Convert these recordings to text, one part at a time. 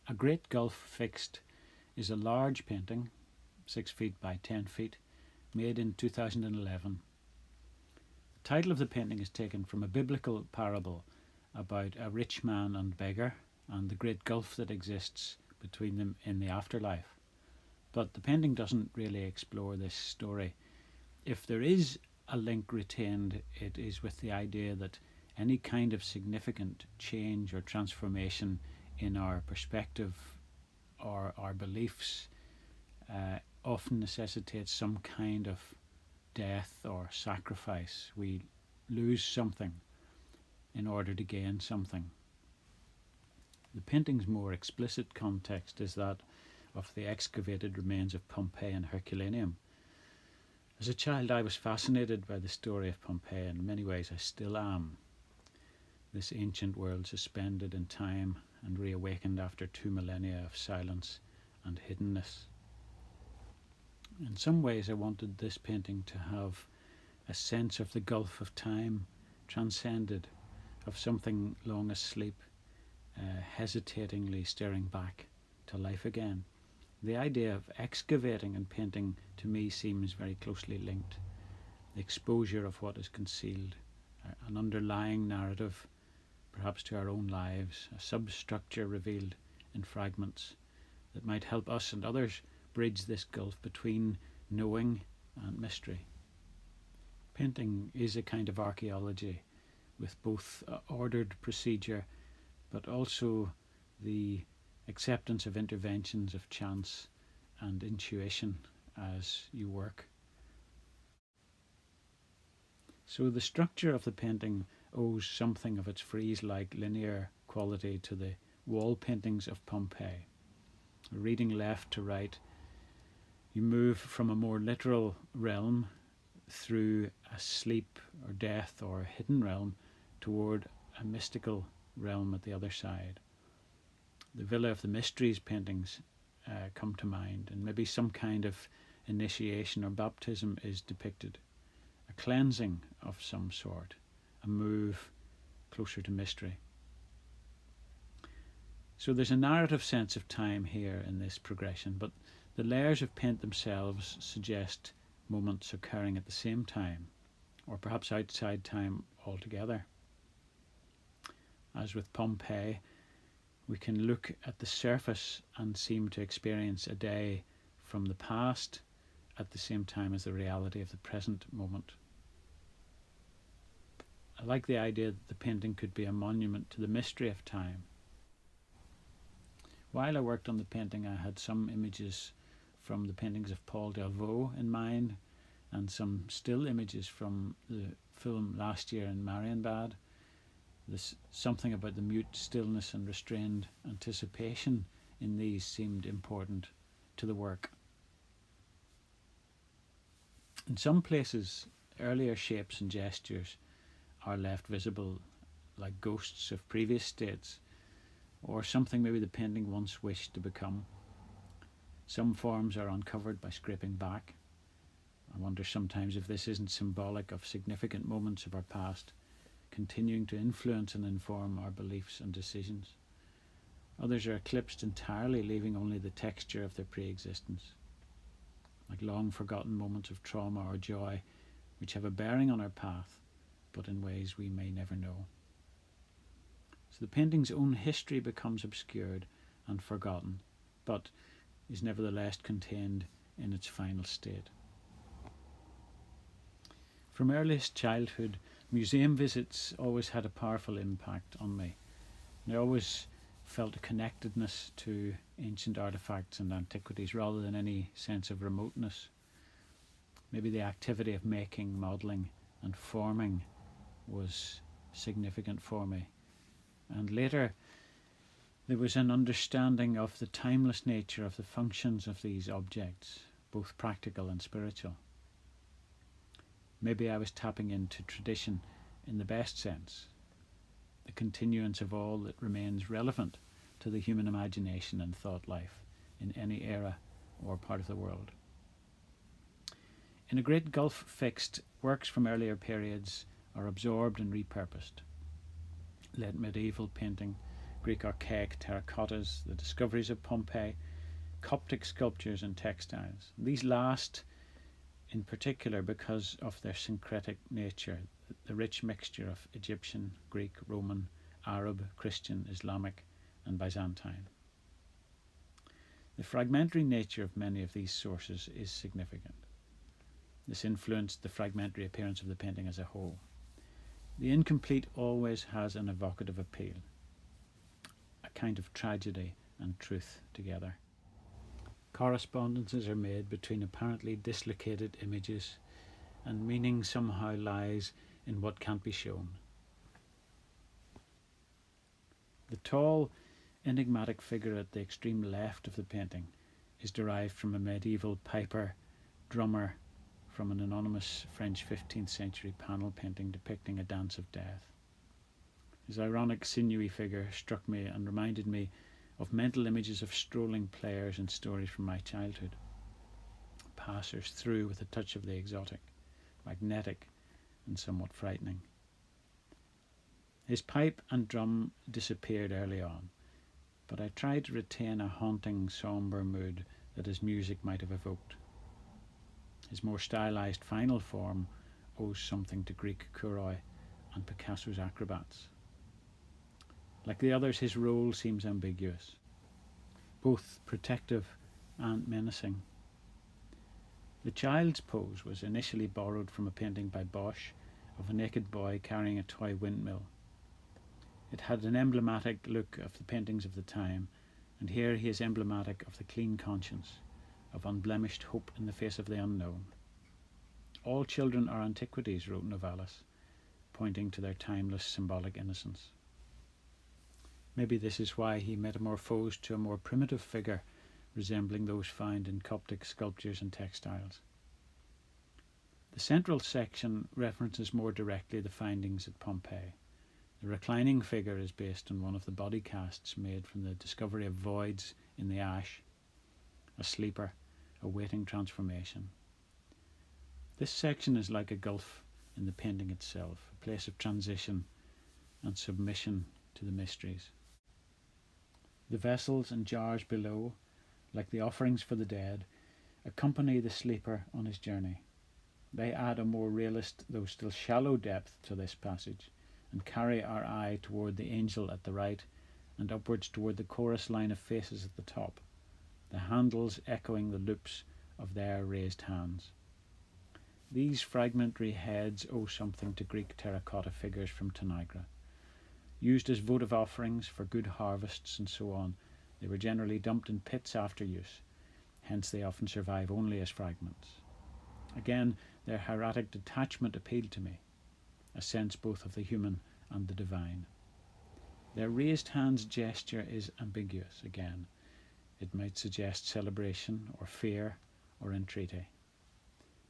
A Great Gulf Fixed is a large painting, 6 feet by 10 feet, made in 2011. The title of the painting is taken from a biblical parable about a rich man and beggar and the great gulf that exists between them in the afterlife. But the painting doesn't really explore this story. If there is a link retained, it is with the idea that any kind of significant change or transformation in our perspective or our beliefs often necessitates some kind of death or sacrifice. We lose something in order to gain something. The painting's more explicit context is that of the excavated remains of Pompeii and Herculaneum. As a child, I was fascinated by the story of Pompeii, and in many ways I still am. This ancient world suspended in time and reawakened after 2 millennia of silence and hiddenness. In some ways I wanted this painting to have a sense of the gulf of time transcended, of something long asleep, hesitatingly staring back to life again. The idea of excavating and painting to me seems very closely linked. The exposure of what is concealed, an underlying narrative, perhaps to our own lives, a substructure revealed in fragments that might help us and others bridge this gulf between knowing and mystery. Painting is a kind of archaeology with both ordered procedure but also the acceptance of interventions of chance and intuition as you work. So the structure of the painting owes something of its frieze-like linear quality to the wall paintings of Pompeii. Reading left to right, you move from a more literal realm through a sleep or death or hidden realm toward a mystical realm at the other side. The Villa of the Mysteries paintings come to mind, and maybe some kind of initiation or baptism is depicted, a cleansing of some sort, a move closer to mystery. So there's a narrative sense of time here in this progression, but the layers of paint themselves suggest moments occurring at the same time, or perhaps outside time altogether. As with Pompeii, we can look at the surface and seem to experience a day from the past at the same time as the reality of the present moment. I like the idea that the painting could be a monument to the mystery of time. While I worked on the painting, I had some images from the paintings of Paul Delvaux in mind, and some still images from the film last year in Marienbad. There's something about the mute stillness and restrained anticipation in these seemed important to the work. In some places, earlier shapes and gestures are left visible like ghosts of previous states, or something maybe the painting once wished to become. Some forms are uncovered by scraping back. I wonder sometimes if this isn't symbolic of significant moments of our past, continuing to influence and inform our beliefs and decisions. Others are eclipsed entirely, leaving only the texture of their pre-existence, like long forgotten moments of trauma or joy which have a bearing on our path, but in ways we may never know. So the painting's own history becomes obscured and forgotten, but is nevertheless contained in its final state. From earliest childhood, museum visits always had a powerful impact on me. I always felt a connectedness to ancient artifacts and antiquities rather than any sense of remoteness. Maybe the activity of making, modelling and forming was significant for me. And later there was an understanding of the timeless nature of the functions of these objects, both practical and spiritual. Maybe I was tapping into tradition in the best sense, the continuance of all that remains relevant to the human imagination and thought life in any era or part of the world. In A Great Gulf Fixed, works from earlier periods are absorbed and repurposed. Let medieval painting Greek archaic terracottas, the discoveries of Pompeii, Coptic sculptures and textiles. These last in particular because of their syncretic nature, the rich mixture of Egyptian, Greek, Roman, Arab, Christian, Islamic and Byzantine. The fragmentary nature of many of these sources is significant. This influenced the fragmentary appearance of the painting as a whole. The incomplete always has an evocative appeal, a kind of tragedy and truth together. Correspondences are made between apparently dislocated images, and meaning somehow lies in what can't be shown. The tall, enigmatic figure at the extreme left of the painting is derived from a medieval piper drummer from an anonymous French 15th century panel painting depicting a dance of death. His ironic, sinewy figure struck me and reminded me of mental images of strolling players in stories from my childhood. Passers through with a touch of the exotic, magnetic and somewhat frightening. His pipe and drum disappeared early on, but I tried to retain a haunting, sombre mood that his music might have evoked. His more stylized final form owes something to Greek Kouroi and Picasso's acrobats. Like the others, his role seems ambiguous, both protective and menacing. The child's pose was initially borrowed from a painting by Bosch of a naked boy carrying a toy windmill. It had an emblematic look of the paintings of the time, and here he is emblematic of the clean conscience, of unblemished hope in the face of the unknown. All children are antiquities, wrote Novalis, pointing to their timeless symbolic innocence. Maybe this is why he metamorphosed to a more primitive figure resembling those found in Coptic sculptures and textiles. The central section references more directly the findings at Pompeii. The reclining figure is based on one of the body casts made from the discovery of voids in the ash, a sleeper awaiting transformation. This section is like a gulf in the painting itself, a place of transition and submission to the mysteries. The vessels and jars below, like the offerings for the dead, accompany the sleeper on his journey. They add a more realist, though still shallow depth to this passage, and carry our eye toward the angel at the right and upwards toward the chorus line of faces at the top, the handles echoing the loops of their raised hands. These fragmentary heads owe something to Greek terracotta figures from Tanagra. Used as votive offerings for good harvests and so on, they were generally dumped in pits after use, hence they often survive only as fragments. Again, their hieratic detachment appealed to me, a sense both of the human and the divine. Their raised hands gesture is ambiguous again. It might suggest celebration or fear or entreaty.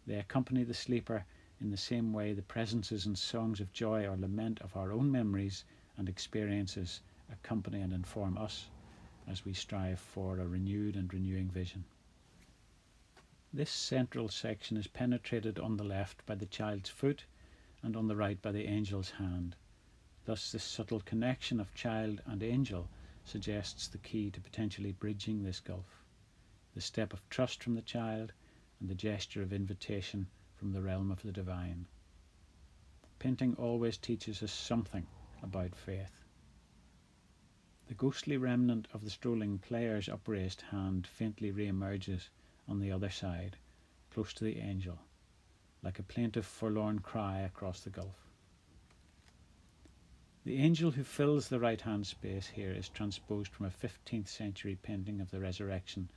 They accompany the sleeper in the same way the presences and songs of joy or lament of our own memories and experiences accompany and inform us as we strive for a renewed and renewing vision. This central section is penetrated on the left by the child's foot and on the right by the angel's hand. Thus this subtle connection of child and angel suggests the key to potentially bridging this gulf, the step of trust from the child and the gesture of invitation from the realm of the divine. Painting always teaches us something about faith. The ghostly remnant of the strolling player's upraised hand faintly re-emerges on the other side, close to the angel, like a plaintive forlorn cry across the gulf. The angel who fills the right-hand space here is transposed from a 15th century painting of the Resurrection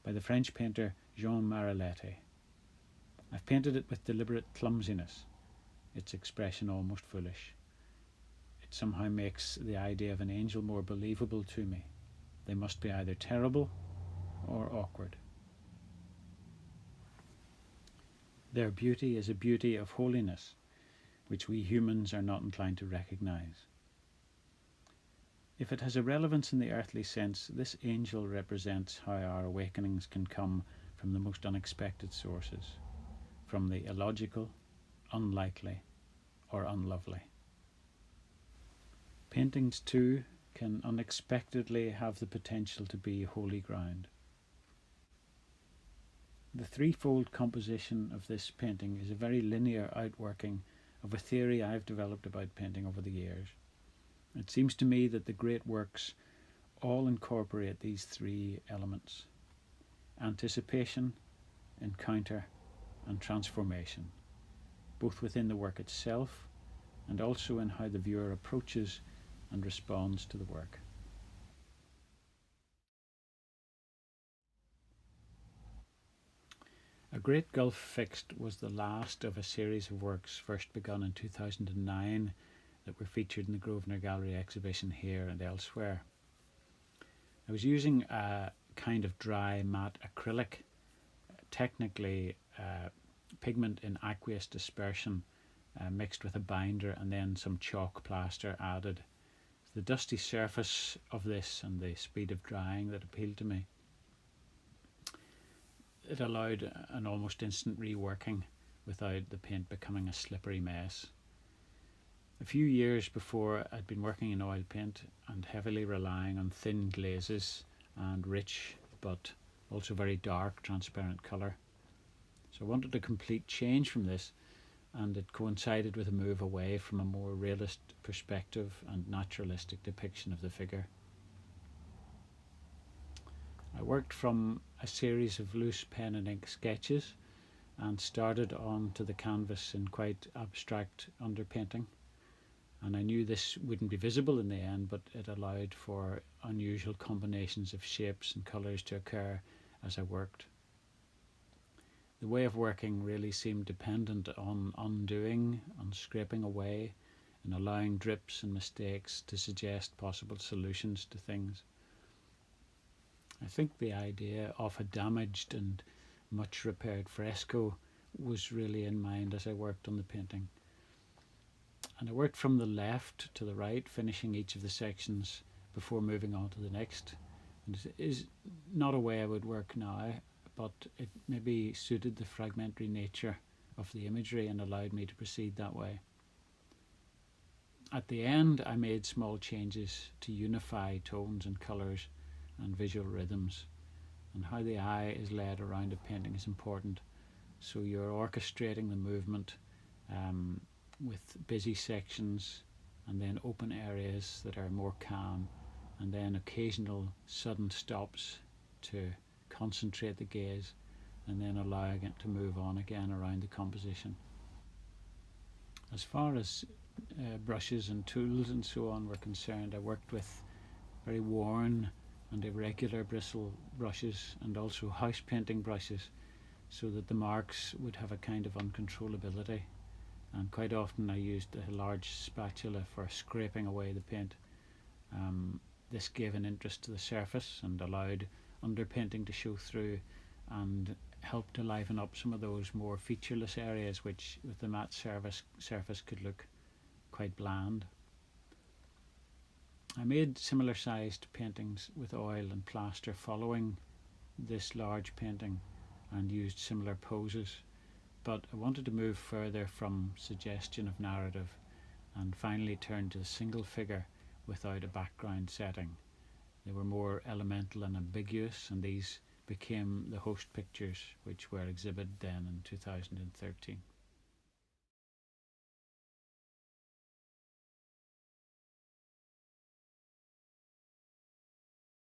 by the French painter Jean Marilete. I've painted it with deliberate clumsiness, its expression almost foolish. It somehow makes the idea of an angel more believable to me. They must be either terrible or awkward. Their beauty is a beauty of holiness, which we humans are not inclined to recognize. If it has a relevance in the earthly sense, this angel represents how our awakenings can come from the most unexpected sources, from the illogical, unlikely, or unlovely. Paintings too can unexpectedly have the potential to be holy ground. The threefold composition of this painting is a very linear outworking of a theory I've developed about painting over the years. It seems to me that the great works all incorporate these three elements: anticipation, encounter, and transformation, both within the work itself and also in how the viewer approaches and responds to the work. A Great Gulf Fixed was the last of a series of works first begun in 2009 that were featured in the Grosvenor Gallery exhibition here and elsewhere. I was using a kind of dry matte acrylic, technically pigment in aqueous dispersion, mixed with a binder and then some chalk plaster added. The dusty surface of this and the speed of drying that appealed to me. It allowed an almost instant reworking without the paint becoming a slippery mess. A few years before, I'd been working in oil paint and heavily relying on thin glazes and rich but also very dark transparent colour. So I wanted a complete change from this, and it coincided with a move away from a more realist perspective and naturalistic depiction of the figure. I worked from a series of loose pen and ink sketches and started on to the canvas in quite abstract underpainting, and I knew this wouldn't be visible in the end, but it allowed for unusual combinations of shapes and colours to occur as I worked. The way of working really seemed dependent on undoing, on scraping away, and allowing drips and mistakes to suggest possible solutions to things. I think the idea of a damaged and much repaired fresco was really in mind as I worked on the painting. And I worked from the left to the right, finishing each of the sections before moving on to the next. And it is not a way I would work now, but it maybe suited the fragmentary nature of the imagery and allowed me to proceed that way. At the end, I made small changes to unify tones and colours and visual rhythms, and how the eye is led around a painting is important. So you're orchestrating the movement with busy sections and then open areas that are more calm, and then occasional sudden stops to concentrate the gaze and then allowing it to move on again around the composition. As far as brushes and tools and so on were concerned, I worked with very worn and irregular bristle brushes and also house painting brushes, so that the marks would have a kind of uncontrollability, and quite often I used a large spatula for scraping away the paint. This gave an interest to the surface and allowed underpainting to show through and helped to liven up some of those more featureless areas which with the matte surface could look quite bland. I made similar sized paintings with oil and plaster following this large painting and used similar poses, but I wanted to move further from suggestion of narrative and finally turn to a single figure without a background setting. They were more elemental and ambiguous, and these became the host pictures which were exhibited then in 2013.